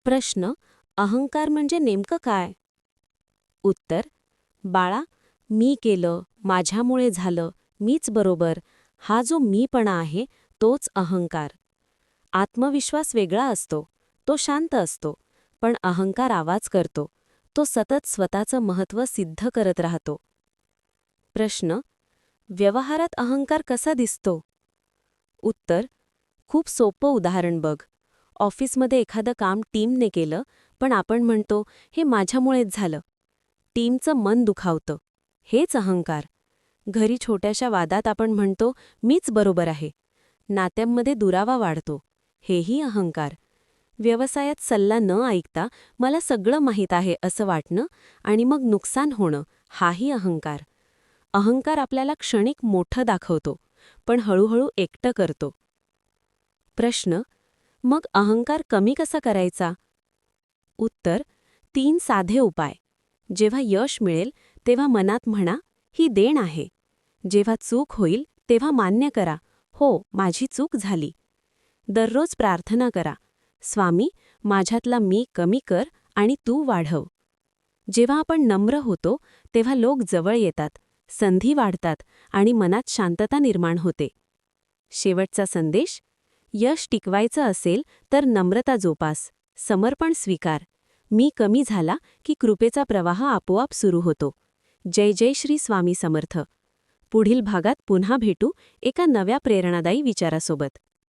प्रश्न: अहंकार म्हणजे नेमकं काय? उत्तर: बाळा, मी केलं, माझ्यामुळे झालं, मीच बरोबर, हा जो मीपणा आहे तोच अहंकार. आत्मविश्वास वेगळा असतो, तो शांत असतो, पण अहंकार आवाज करतो, तो सतत स्वतःचं महत्त्व सिद्ध करत राहतो. प्रश्न: व्यवहारात अहंकार कसा दिसतो? उत्तर: खूप सोपं उदाहरण बघ. ऑफिसमध्ये एखादं काम टीमने केलं, पण आपण म्हणतो, हे माझ्यामुळेच झालं. टीमचं मन दुखावतं. हेच अहंकार. घरी छोट्याशा वादात आपण म्हणतो, मीच बरोबर आहे. नात्यांमध्ये दुरावा वाढतो. हेही अहंकार. व्यवसायात सल्ला न ऐकता मला सगळं माहीत आहे असं वाटणं आणि मग नुकसान होणं, हाही अहंकार. अहंकार आपल्याला क्षणिक मोठं दाखवतो, पण हळूहळू एकटं करतो. प्रश्न: मग अहंकार कमी कसा करायचा? उत्तर: 3 साधे उपाय. जेव्हा यश मिळेल तेव्हा मनात म्हणा, ही देण आहे. जेव्हा चूक होईल तेव्हा मान्य करा, हो, माझी चूक झाली. दररोज प्रार्थना करा, स्वामी, माझ्यातला मी कमी कर आणि तू वाढव. जेव्हा आपण नम्र होतो तेव्हा लोक जवळ येतात, संधी वाढतात आणि मनात शांतता निर्माण होते. शेवटचा संदेश: यश टिकवायचं असेल तर नम्रता जोपास, समर्पण स्वीकार. मी कमी झाला की कृपेचा प्रवाह आपोआप सुरू होतो. जय जय श्री स्वामी समर्थ. पुढील भागात पुन्हा भेटू एका नव्या प्रेरणादायी विचारासोबत.